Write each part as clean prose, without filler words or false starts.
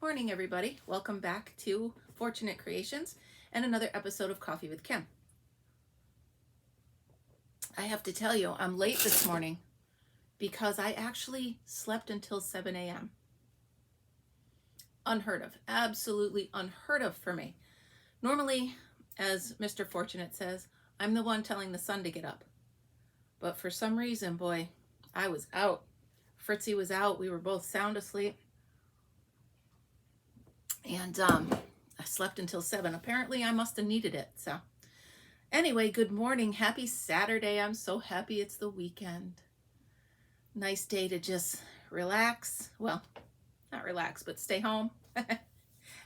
Morning, everybody. Welcome back to Fortunate Creations and another episode of Coffee with Kim. I have to tell you, I'm late this morning because I actually slept until 7 a.m. Unheard of. Absolutely unheard of for me. Normally, as Mr. Fortunate says, I'm the one telling the sun to get up. But for some reason, boy, I was out. Fritzy was out. We were both sound asleep. And I slept until 7. Apparently, I must have needed it. So anyway, good morning. Happy Saturday. I'm so happy it's the weekend. Nice day to just relax. Well, not relax, but stay home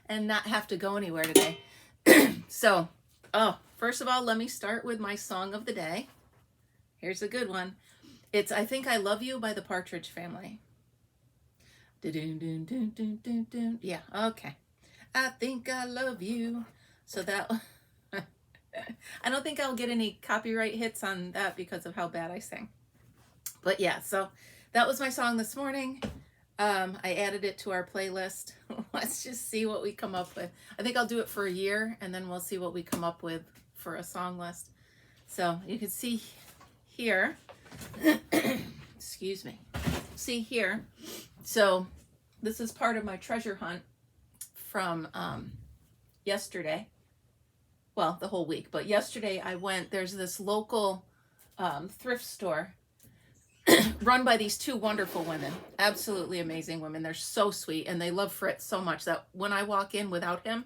and not have to go anywhere today. So, first of all, let me start with my song of the day. Here's a good one. It's I Think I Love You by the Partridge Family. Yeah, okay. I think I love you. So that, I don't think I'll get any copyright hits on that because of how bad I sing. But yeah, so that was my song this morning. I added it to our playlist. Let's just see what we come up with. I think I'll do it for a year and then we'll see what we come up with for a song list. So you can see here, excuse me, see here. So this is part of my treasure hunt from yesterday. Well, the whole week, but yesterday I went, there's this local thrift store run by these two wonderful women, absolutely amazing women. They're so sweet and they love Fritz so much that when I walk in without him,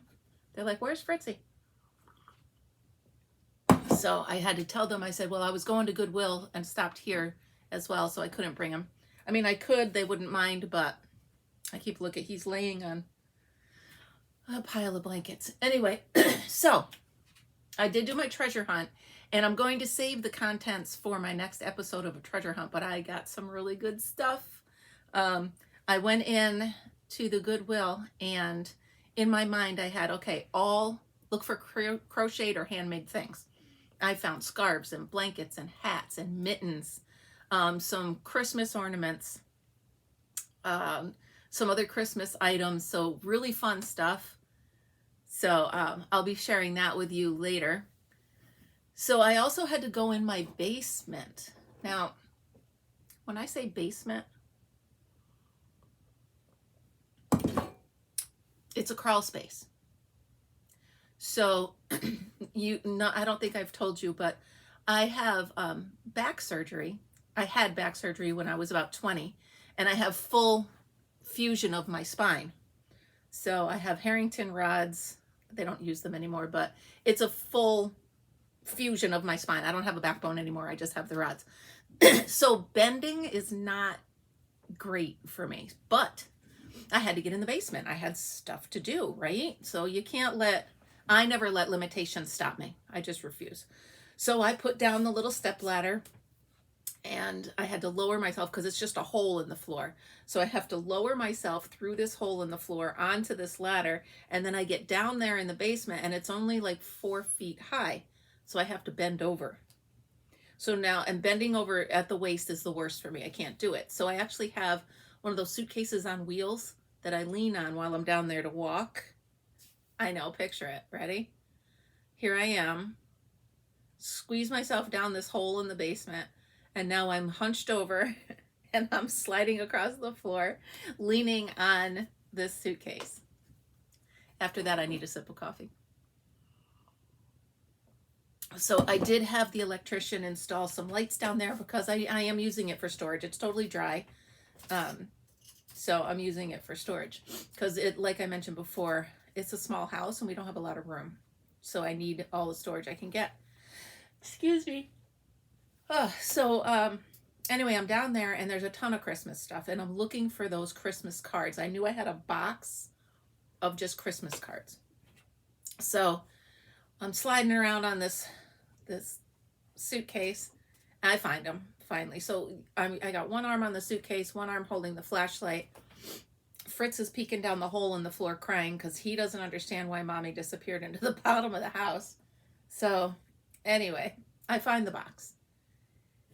they're like, "Where's Fritzy?" So I had to tell them, I said, well, I was going to Goodwill and stopped here as well, so I couldn't bring him. I mean, I could, they wouldn't mind, but I keep looking, he's laying on a pile of blankets. Anyway, so I did do my treasure hunt and I'm going to save the contents for my next episode of a treasure hunt, but I got some really good stuff. I went in to the Goodwill and in my mind I had, okay, all look for crocheted or handmade things. I found scarves and blankets and hats and mittens, some Christmas ornaments, some other Christmas items. So really fun stuff. So I'll be sharing that with you later. So I also had to go in my basement. Now, when I say basement, it's a crawl space. So I don't think I've told you, but I have back surgery. I had back surgery when I was about 20, and I have full fusion of my spine. So I have Harrington rods. They don't use them anymore, but it's a full fusion of my spine. I don't have a backbone anymore. I just have the rods. So bending is not great for me, but I had to get in the basement. I had stuff to do, right? So you can't I never let limitations stop me. I just refuse. So I put down the little step ladder and I had to lower myself because it's just a hole in the floor. So I have to lower myself through this hole in the floor onto this ladder. And then I get down there in the basement and it's only like 4 feet high. So I have to bend over. So now, and bending over at the waist is the worst for me. I can't do it. So I actually have one of those suitcases on wheels that I lean on while I'm down there to walk. I know, picture it. Ready? Here I am. Squeeze myself down this hole in the basement. And now I'm hunched over and I'm sliding across the floor, leaning on this suitcase. After that, I need a sip of coffee. So I did have the electrician install some lights down there because I am using it for storage. It's totally dry. So I'm using it for storage because like I mentioned before, it's a small house and we don't have a lot of room. So I need all the storage I can get. Excuse me. Anyway, I'm down there and there's a ton of Christmas stuff and I'm looking for those Christmas cards. I knew I had a box of just Christmas cards. So I'm sliding around on this suitcase and I find them finally. So I got one arm on the suitcase, one arm holding the flashlight. Fritz is peeking down the hole in the floor crying because he doesn't understand why mommy disappeared into the bottom of the house. So anyway, I find the box.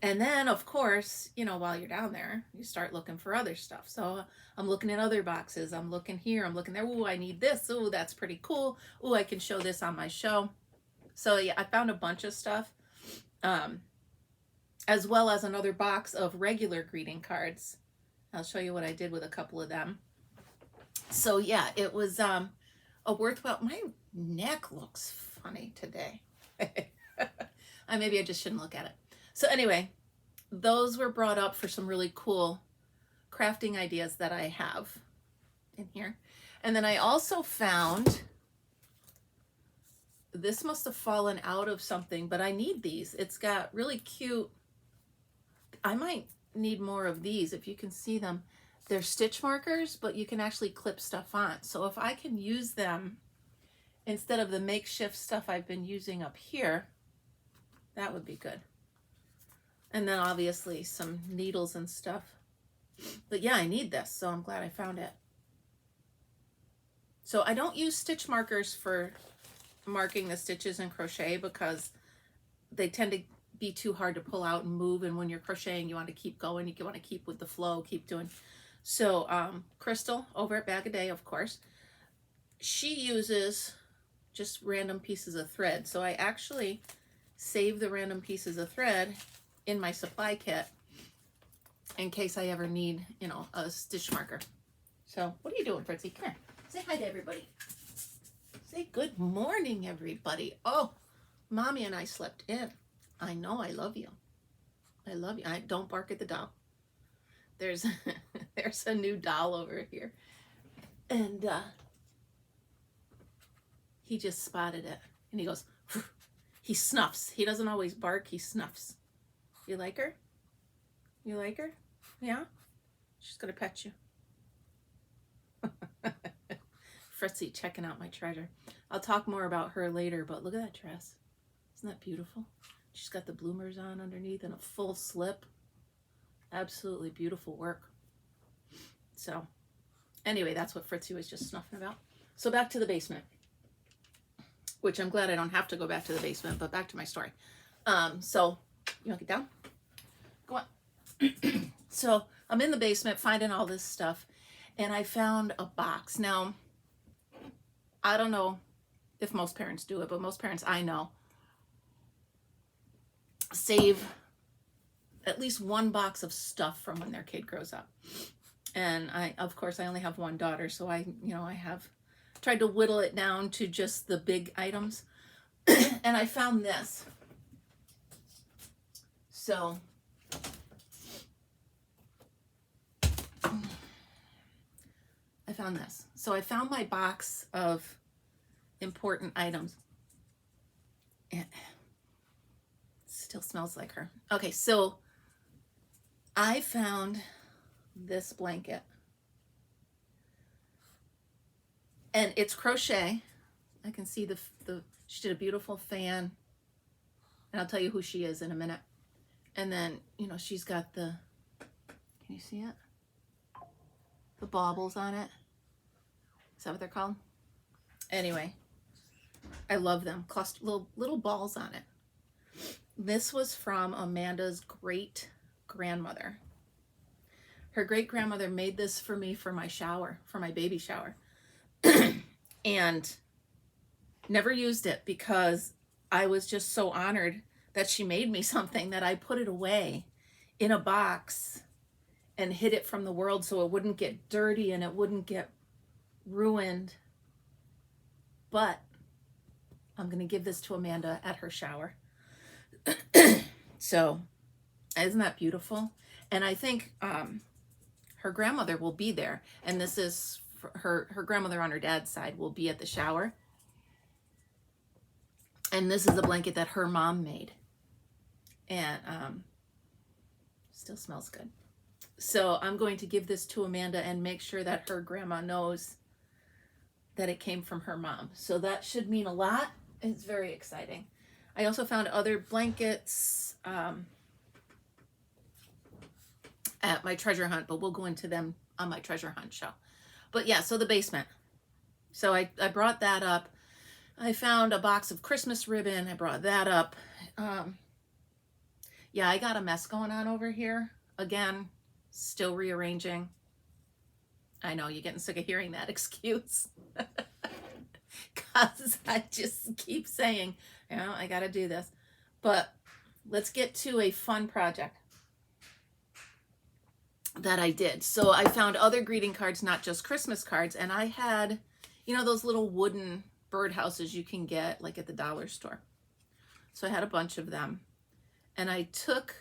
And then, of course, you know, while you're down there, you start looking for other stuff. So I'm looking at other boxes. I'm looking here. I'm looking there. Ooh, I need this. Ooh, that's pretty cool. Ooh, I can show this on my show. So yeah, I found a bunch of stuff, as well as another box of regular greeting cards. I'll show you what I did with a couple of them. So yeah, it was a worthwhile. My neck looks funny today. Maybe I just shouldn't look at it. So anyway, those were brought up for some really cool crafting ideas that I have in here. And then I also found, this must have fallen out of something, but I need these. It's got really cute, I might need more of these if you can see them. They're stitch markers, but you can actually clip stuff on. So if I can use them instead of the makeshift stuff I've been using up here, that would be good. And then obviously some needles and stuff. But yeah, I need this, so I'm glad I found it. So I don't use stitch markers for marking the stitches in crochet because they tend to be too hard to pull out and move. And when you're crocheting, you want to keep going. You want to keep with the flow, keep doing. So Crystal over at Bag a Day, of course, she uses just random pieces of thread. So I actually save the random pieces of thread in my supply kit in case I ever need, you know, a stitch marker. So what are you doing, Fritzy? Come here. Say hi to everybody. Say good morning, everybody. Oh, Mommy and I slept in. I know, I love you. I love you. Don't bark at the doll. There's there's a new doll over here. And he just spotted it. And he goes, he snuffs. He doesn't always bark, he snuffs. You like her? You like her? Yeah? She's gonna pet you. Fritzy checking out my treasure. I'll talk more about her later, but look at that dress. Isn't that beautiful? She's got the bloomers on underneath and a full slip. Absolutely beautiful work. So anyway, that's what Fritzy was just snuffing about. So back to the basement, which I'm glad I don't have to go back to the basement, but back to my story. So you want to get down? Go on. So I'm in the basement finding all this stuff, and I found a box. Now, I don't know if most parents do it, but most parents I know save at least one box of stuff from when their kid grows up. And of course, I only have one daughter, so I have tried to whittle it down to just the big items. And I found this. So I found this. So I found my box of important items. It still smells like her. Okay, so I found this blanket. And it's crochet. I can see she did a beautiful fan. And I'll tell you who she is in a minute. And then, you know, she's got can you see it? The baubles on it. Is that what they're called? Anyway, I love them. Little balls on it. This was from Amanda's great grandmother. Her great grandmother made this for me for my shower, for my baby shower. And never used it because I was just so honored that she made me something that I put it away in a box and hid it from the world so it wouldn't get dirty and it wouldn't get ruined. But I'm going to give this to Amanda at her shower. So isn't that beautiful? And I think her grandmother will be there. And this is her grandmother on her dad's side will be at the shower. And this is the blanket that her mom made. And still smells good. So I'm going to give this to Amanda and make sure that her grandma knows that it came from her mom. So that should mean a lot. It's very exciting. I also found other blankets at my treasure hunt, but we'll go into them on my treasure hunt show. But yeah, so the basement. So I brought that up. I found a box of Christmas ribbon. I brought that up. Yeah, I got a mess going on over here. Again, still rearranging. I know you're getting sick of hearing that excuse. Because I just keep saying, you know, I got to do this. But let's get to a fun project that I did. So I found other greeting cards, not just Christmas cards. And I had, you know, those little wooden birdhouses you can get like at the dollar store. So I had a bunch of them. And I took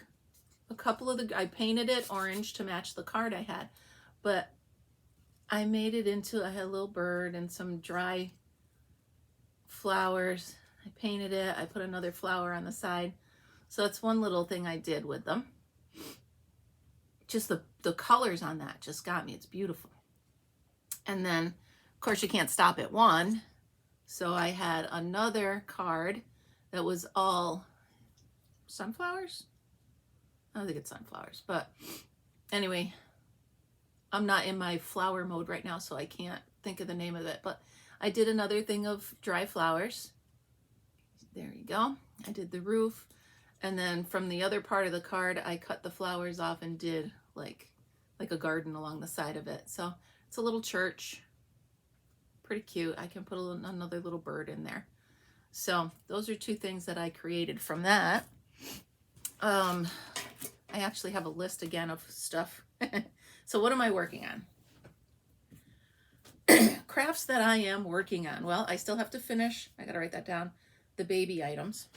a couple of I painted it orange to match the card I had. But I made it into, I had a little bird and some dry flowers. I painted it. I put another flower on the side. So that's one little thing I did with them. Just the colors on that just got me. It's beautiful. And then, of course, you can't stop at one. So I had another card that was all sunflowers. I don't think it's sunflowers, but anyway, I'm not in my flower mode right now, so I can't think of the name of it. But I did another thing of dry flowers. There you go. I did the roof. And then from the other part of the card, I cut the flowers off and did like a garden along the side of it. So it's a little church. Pretty cute. I can put another little bird in there. So those are two things that I created from that. I actually have a list again of stuff. So what am I working on? Crafts that I am working on. Well, I still have to finish. I got to write that down. The baby items.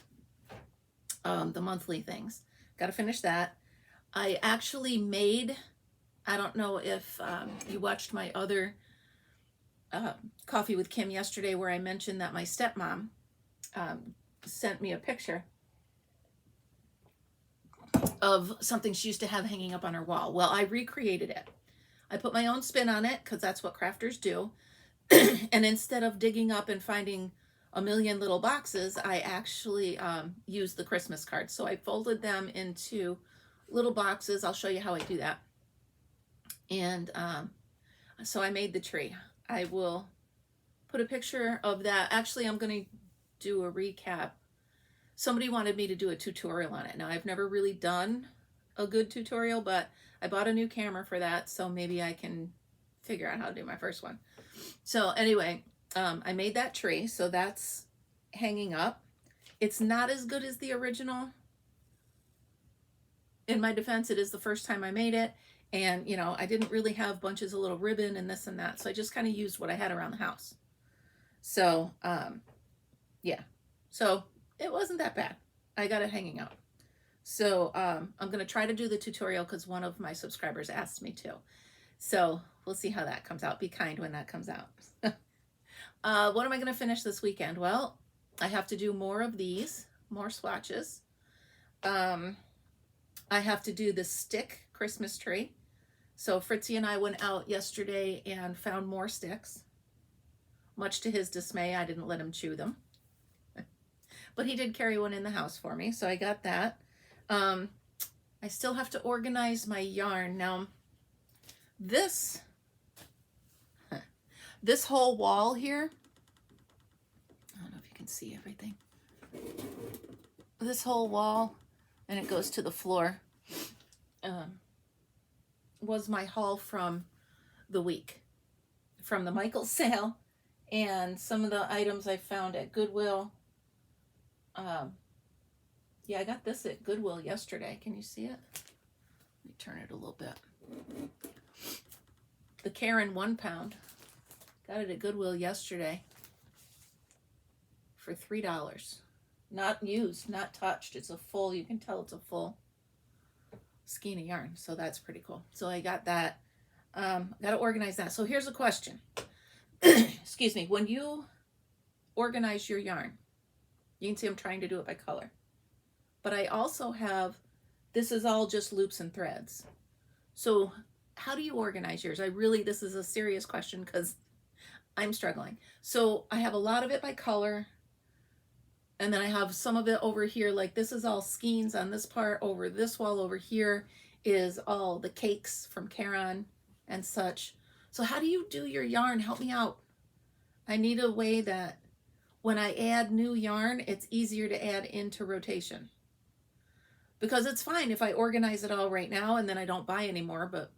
The monthly things. Got to finish that. I actually made, I don't know if you watched my other Coffee with Kim yesterday where I mentioned that my stepmom sent me a picture of something she used to have hanging up on her wall. Well, I recreated it. I put my own spin on it because that's what crafters do. And instead of digging up and finding a million little boxes, I actually used the Christmas cards. So I folded them into little boxes. I'll show you how I do that. And so I made the tree. I will put a picture of that. Actually, I'm going to do a recap. Somebody wanted me to do a tutorial on it. Now, I've never really done a good tutorial, but I bought a new camera for that, so maybe I can figure out how to do my first one. So anyway, I made that tree, so that's hanging up. It's not as good as the original. In my defense, it is the first time I made it, and you know, I didn't really have bunches of little ribbon and this and that, so I just kind of used what I had around the house. So yeah, so it wasn't that bad. I got it hanging up. So I'm going to try to do the tutorial because one of my subscribers asked me to. So we'll see how that comes out. Be kind when that comes out. What am I going to finish this weekend? Well, I have to do more of these, more swatches. I have to do the stick Christmas tree. So Fritzy and I went out yesterday and found more sticks. Much to his dismay, I didn't let him chew them. But he did carry one in the house for me, so I got that. I still have to organize my yarn. Now, this whole wall here, I don't know if you can see everything. This whole wall, and it goes to the floor, was my haul from the week, from the Michael's sale, and some of the items I found at Goodwill. Yeah, I got this at Goodwill yesterday. Can you see it? Let me turn it a little bit. The Karen 1 pound. Got it at Goodwill yesterday for $3. Not used, not touched. It's a full, you can tell it's a full skein of yarn. So that's pretty cool. So I got that. Got to organize that. So here's a question. Excuse me. When you organize your yarn, you can see I'm trying to do it by color. But I also have, this is all just loops and threads. So how do you organize yours? This is a serious question because I'm struggling. So I have a lot of it by color. And then I have some of it over here. Like this is all skeins on this part. Over this wall over here is all the cakes from Karen and such. So how do you do your yarn? Help me out. I need a way that when I add new yarn, it's easier to add into rotation. because it's fine if I organize it all right now and then I don't buy anymore, but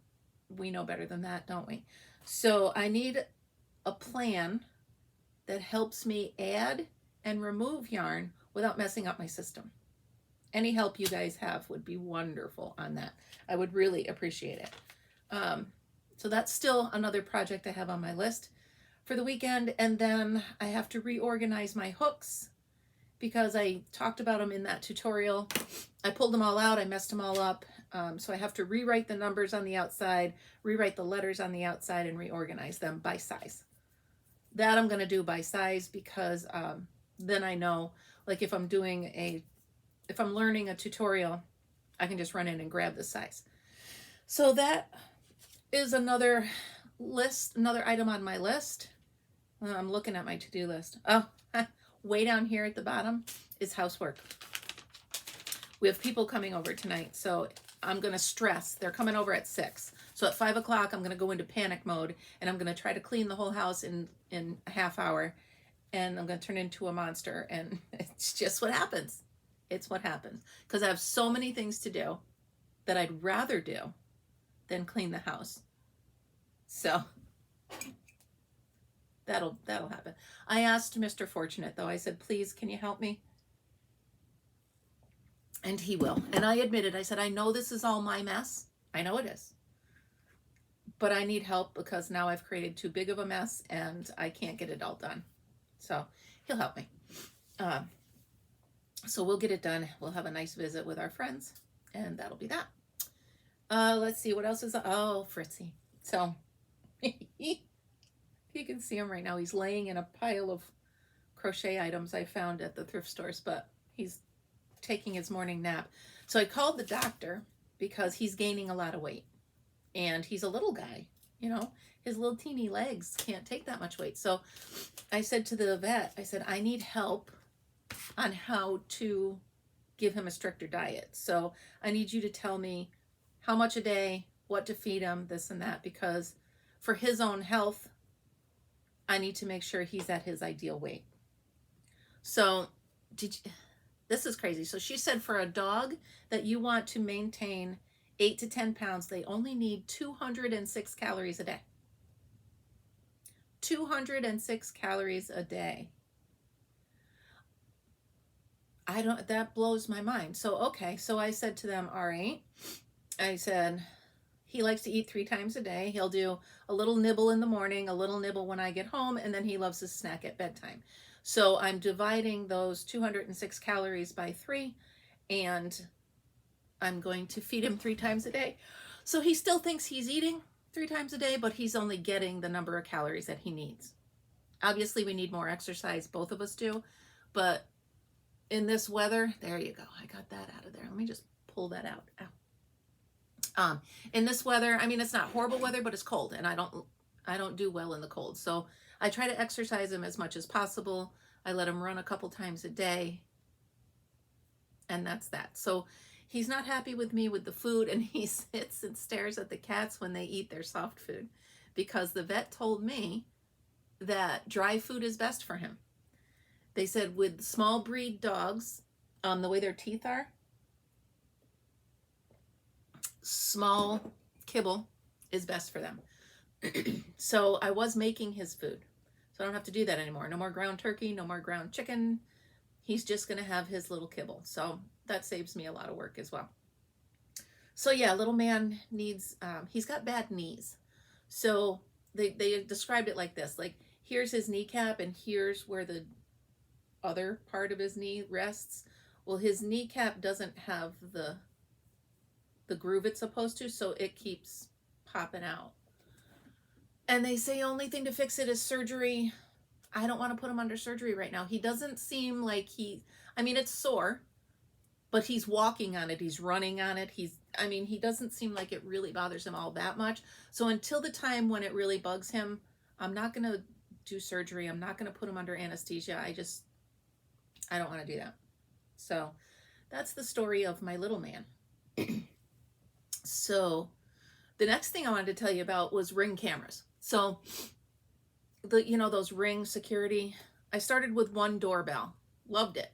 we know better than that, don't we? So I need a plan that helps me add and remove yarn without messing up my system. Any help you guys have would be wonderful on that. I would really appreciate it. So that's still another project I have on my list for the weekend. And then I have to reorganize my hooks because I talked about them in that tutorial. I pulled them all out. I messed them all up. So I have to rewrite the numbers on the outside, rewrite the letters on the outside, and reorganize them by size. That I'm going to do by size because then I know, like if I'm learning a tutorial, I can just run in and grab the size. So that is another item on my list. I'm looking at my to-do list. Oh, way down here at the bottom is housework. We have people coming over tonight, so I'm going to stress. They're coming over at 6. So at 5 o'clock, I'm going to go into panic mode, and I'm going to try to clean the whole house in a half hour, and I'm going to turn into a monster, and it's just what happens. It's what happens. Because I have so many things to do that I'd rather do than clean the house. So that'll happen. I asked Mr. Fortunate, though. I said, please, can you help me? And he will. And I admitted, I said, I know this is all my mess. I know it is. But I need help because now I've created too big of a mess and I can't get it all done. So he'll help me. So we'll get it done. We'll have a nice visit with our friends. And that'll be that. Let's see. What else is... Oh, Fritzy. So you can see him right now. He's laying in a pile of crochet items I found at the thrift stores. But he's taking his morning nap. So I called the doctor because he's gaining a lot of weight. And he's a little guy, you know, his little teeny legs can't take that much weight. So I said to the vet, I said, I need help on how to give him a stricter diet. So I need you to tell me how much a day, what to feed him, this and that, because for his own health, I need to make sure he's at his ideal weight. So this is crazy. So she said for a dog that you want to maintain 8 to 10 pounds, they only need 206 calories a day. 206 calories a day. That blows my mind. So, okay. So I said to them, all right. I said, he likes to eat 3 times a day. He'll do a little nibble in the morning, a little nibble when I get home, and then he loves his snack at bedtime. So I'm dividing those 206 calories by 3, and I'm going to feed him 3 times a day. So he still thinks he's eating 3 times a day, but he's only getting the number of calories that he needs. Obviously, we need more exercise. Both of us do. But in this weather, there you go. I got that out of there. Let me just pull that out. Ow. In this weather, I mean, it's not horrible weather, but it's cold, and I don't do well in the cold. So I try to exercise him as much as possible. I let him run a couple times a day, and that's that. So he's not happy with me with the food, and he sits and stares at the cats when they eat their soft food because the vet told me that dry food is best for him. They said with small breed dogs, the way their teeth are, small kibble is best for them. So I was making his food. So I don't have to do that anymore. No more ground turkey, no more ground chicken. He's just going to have his little kibble. So that saves me a lot of work as well. So yeah, little man needs, he's got bad knees. So they described it like this, like here's his kneecap and here's where the other part of his knee rests. Well, his kneecap doesn't have the groove it's supposed to, so it keeps popping out. And they say only thing to fix it is surgery. I don't want to put him under surgery right now. He doesn't seem like I mean, it's sore, but he's walking on it. He's running on it. He doesn't seem like it really bothers him all that much. So until the time when it really bugs him, I'm not going to do surgery. I'm not going to put him under anesthesia. I don't want to do that. So that's the story of my little man. So the next thing I wanted to tell you about was Ring cameras. So those Ring security, I started with one doorbell. Loved it.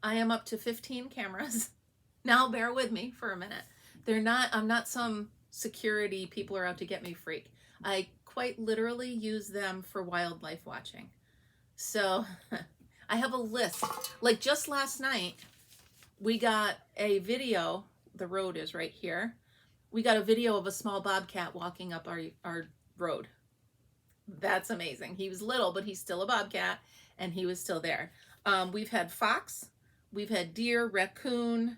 I am up to 15 cameras. Now bear with me for a minute. I'm not some security people are out to get me freak. I quite literally use them for wildlife watching. So I have a list. Like just last night, we got a video. The road is right here. We got a video of a small bobcat walking up our road. That's amazing. He was little, but he's still a bobcat, and he was still there. We've had fox, we've had deer, raccoon,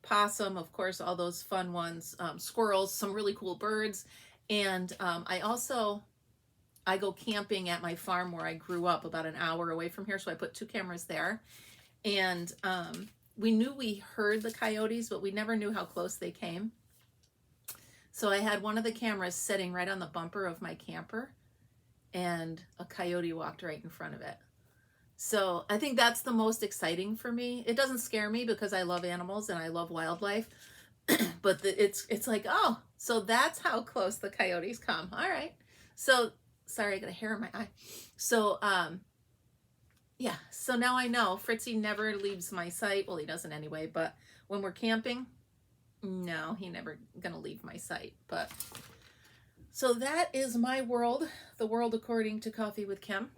possum, of course, all those fun ones, squirrels, some really cool birds. And I go camping at my farm where I grew up about an hour away from here. So I put 2 cameras there. And we knew we heard the coyotes, but we never knew how close they came. So I had one of the cameras sitting right on the bumper of my camper, and a coyote walked right in front of it. So I think that's the most exciting for me. It doesn't scare me because I love animals and I love wildlife, but it's like, oh, so that's how close the coyotes come. All right. So sorry, I got a hair in my eye. So yeah, so now I know Fritzy never leaves my sight. Well, he doesn't anyway, but when we're camping, no, he never gonna leave my sight. But so that is my world, the world according to Coffee with Kim.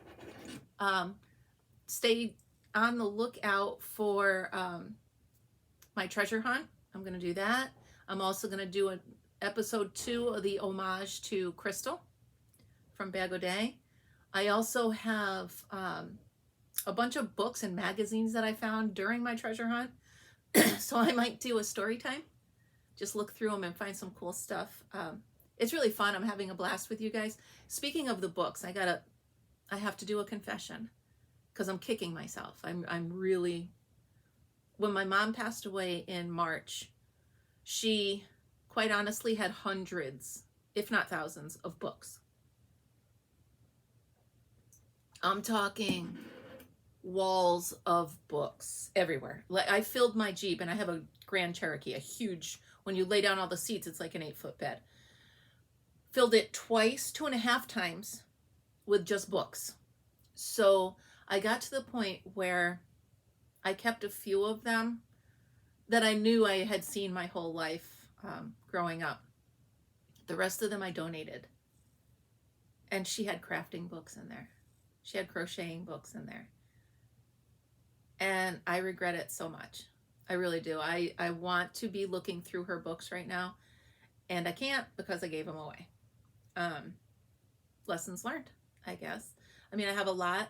Stay on the lookout for my treasure hunt. I'm going to do that. I'm also going to do an episode 2 of the homage to Crystal from Bag O' Day. I also have a bunch of books and magazines that I found during my treasure hunt. So I might do a story time. Just look through them and find some cool stuff. It's really fun. I'm having a blast with you guys. Speaking of the books, I have to do a confession, because I'm kicking myself. I'm really, when my mom passed away in March, she quite honestly had hundreds, if not thousands, of books. I'm talking walls of books everywhere. Like, I filled my Jeep, and I have a Grand Cherokee, a huge, when you lay down all the seats, it's like an 8-foot bed. Filled it twice, 2.5 times with just books. So I got to the point where I kept a few of them that I knew I had seen my whole life growing up. The rest of them I donated. And she had crafting books in there. She had crocheting books in there. And I regret it so much. I really do. I want to be looking through her books right now, and I can't because I gave them away. Lessons learned, I guess. I mean, I have a lot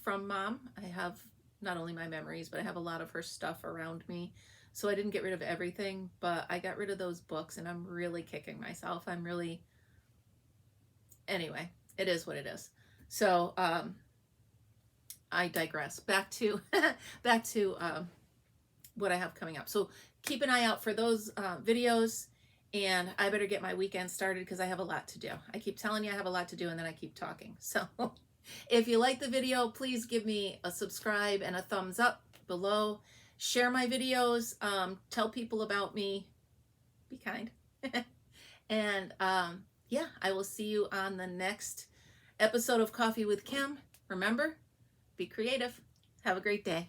from Mom. I have not only my memories, but I have a lot of her stuff around me. So I didn't get rid of everything, but I got rid of those books, and I'm really kicking myself. Anyway, it is what it is. So I digress. Back to what I have coming up. So keep an eye out for those videos, and I better get my weekend started because I have a lot to do. I keep telling you I have a lot to do, and then I keep talking. So if you like the video, please give me a subscribe and a thumbs up below. Share my videos. Tell people about me. Be kind. And yeah, I will see you on the next episode of Coffee with Kim. Remember, be creative. Have a great day.